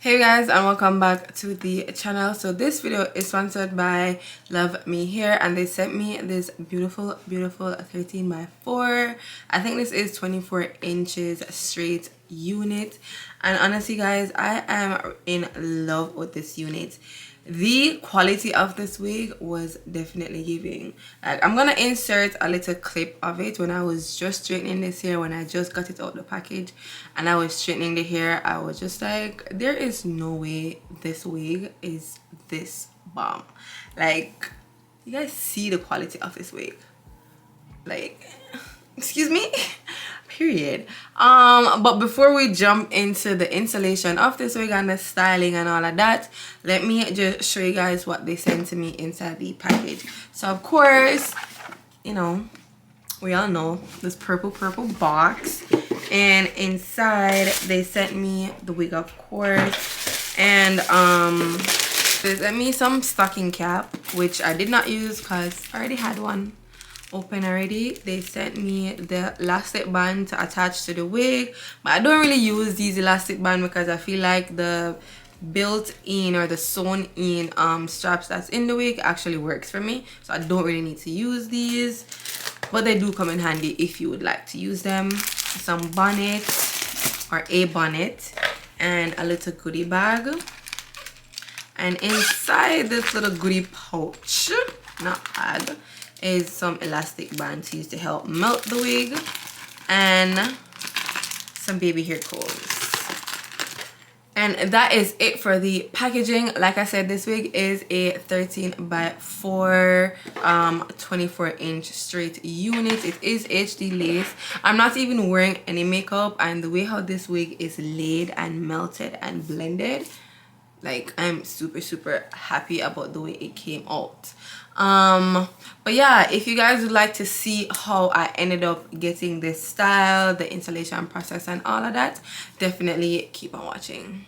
Hey guys, and welcome back to the channel. So this video is sponsored by Luvmehair, and they sent me this beautiful 13x4. I think this is 24 inches straight unit, and honestly guys, I am in love with this unit. The quality of this wig was definitely giving. Like, I'm gonna insert a little clip of it when I was just straightening this hair, when I just got it out the package and I was straightening the hair. I was just like, there is no way this wig is this bomb. Like, you guys see the quality of this wig? Like, excuse me. Period. But before we jump into the installation of this wig and the styling and all of that, let me just show you guys what they sent to me inside the package. So of course, you know, we all know this purple box, and inside they sent me the wig, of course, and they sent me some stocking cap, which I did not use because I already had one open already. They sent me the elastic band to attach to the wig, but I don't really use these elastic band because I feel like the built-in or the sewn-in straps that's in the wig actually works for me, so I don't really need to use these, but they do come in handy if you would like to use them. Some bonnet or a bonnet and a little goodie bag, and inside this little goodie pouch, not bag, is some elastic bands used to help melt the wig, and some baby hair combs. And that is it for the packaging. Like I said, this wig is a 13x4 24-inch straight unit. It is HD lace. I'm not even wearing any makeup, and the way how this wig is laid and melted and blended, like, I'm super happy about the way it came out. But yeah, if you guys would like to see how I ended up getting this style, the installation process and all of that, definitely keep on watching.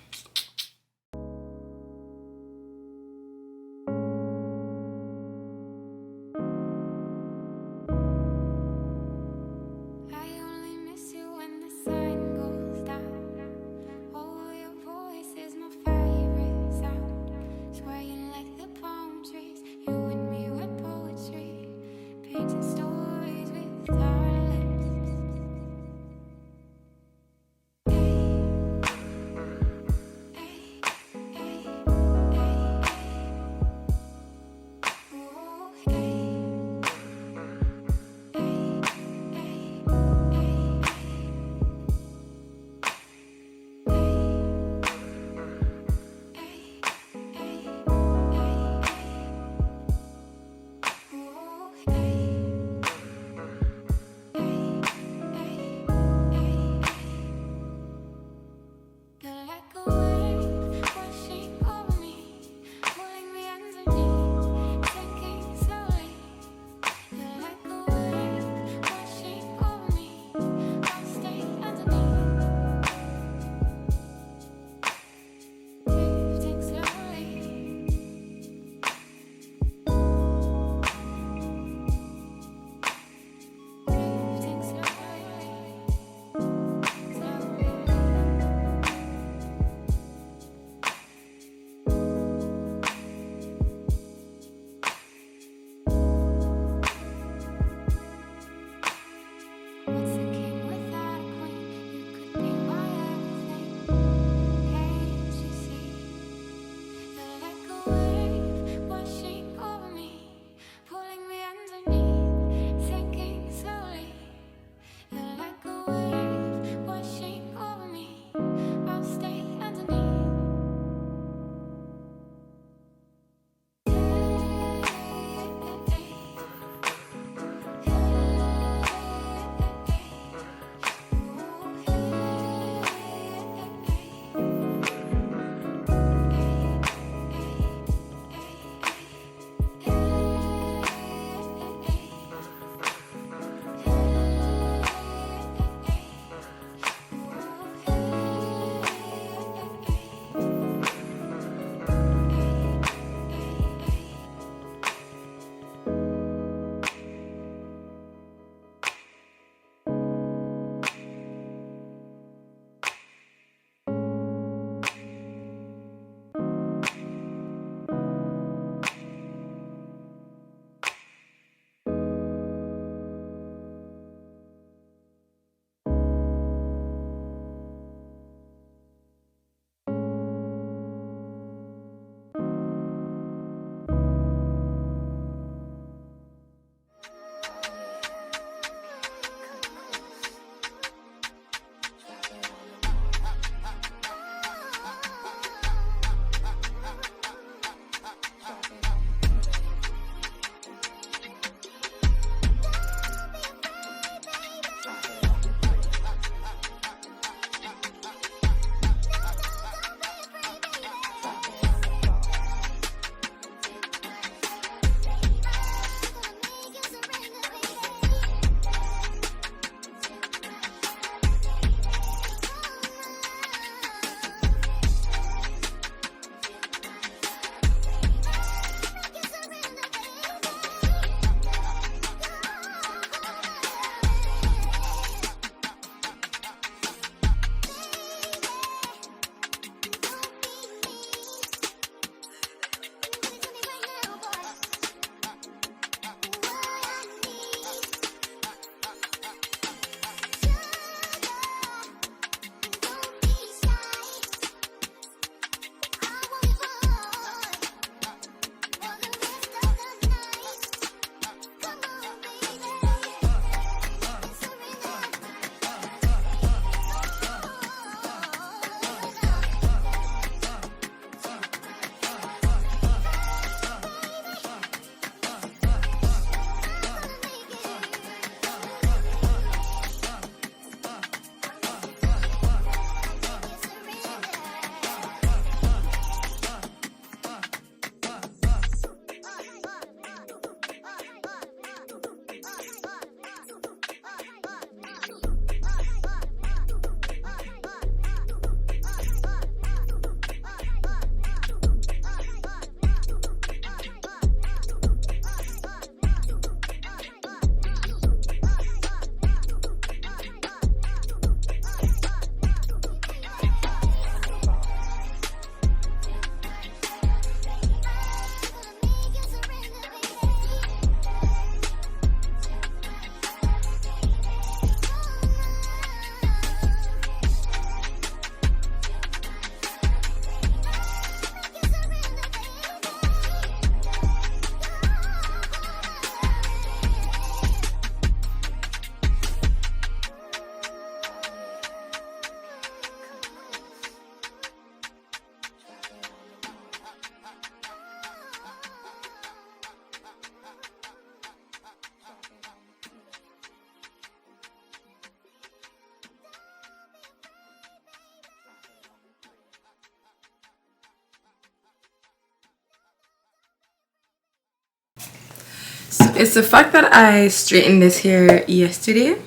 It's the fact that I straightened this hair yesterday,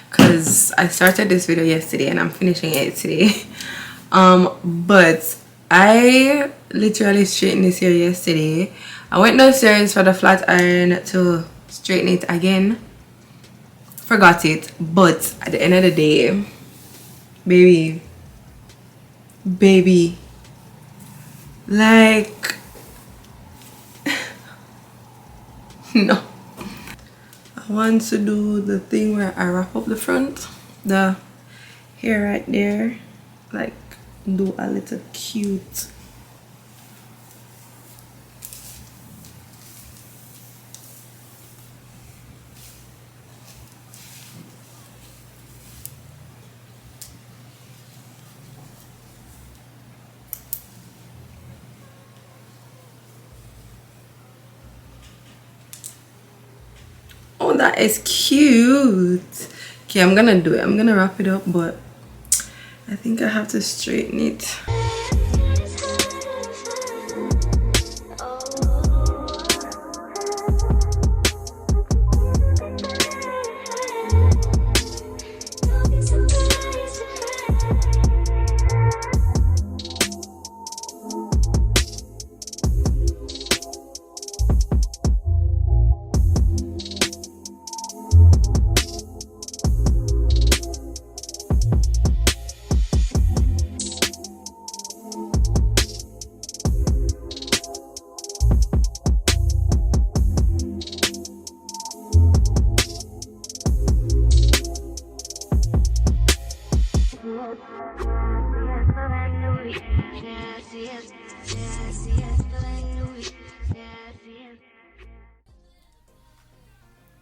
because I started this video yesterday and I'm finishing it today. But I literally straightened this hair yesterday. I went downstairs for the flat iron to straighten it again, forgot it, but at the end of the day, baby, like no, I want to do the thing where I wrap up the front, the hair right there, like do a little cute. Oh, that is cute. Okay, I'm gonna do it. I'm gonna wrap it up, but I think I have to straighten it.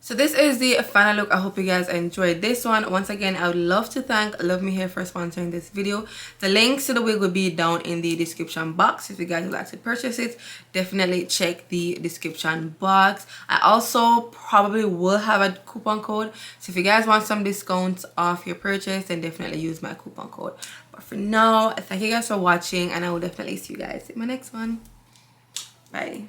So this is the final look. I hope you guys enjoyed this one. Once again, I would love to thank Luvmehair for sponsoring this video. The links to the wig will be down in the description box. If you guys would like to purchase it, definitely check the description box. I also probably will have a coupon code, so if you guys want some discounts off your purchase, then definitely use my coupon code. But for now, thank you guys for watching, and I will definitely see you guys in my next one. Bye.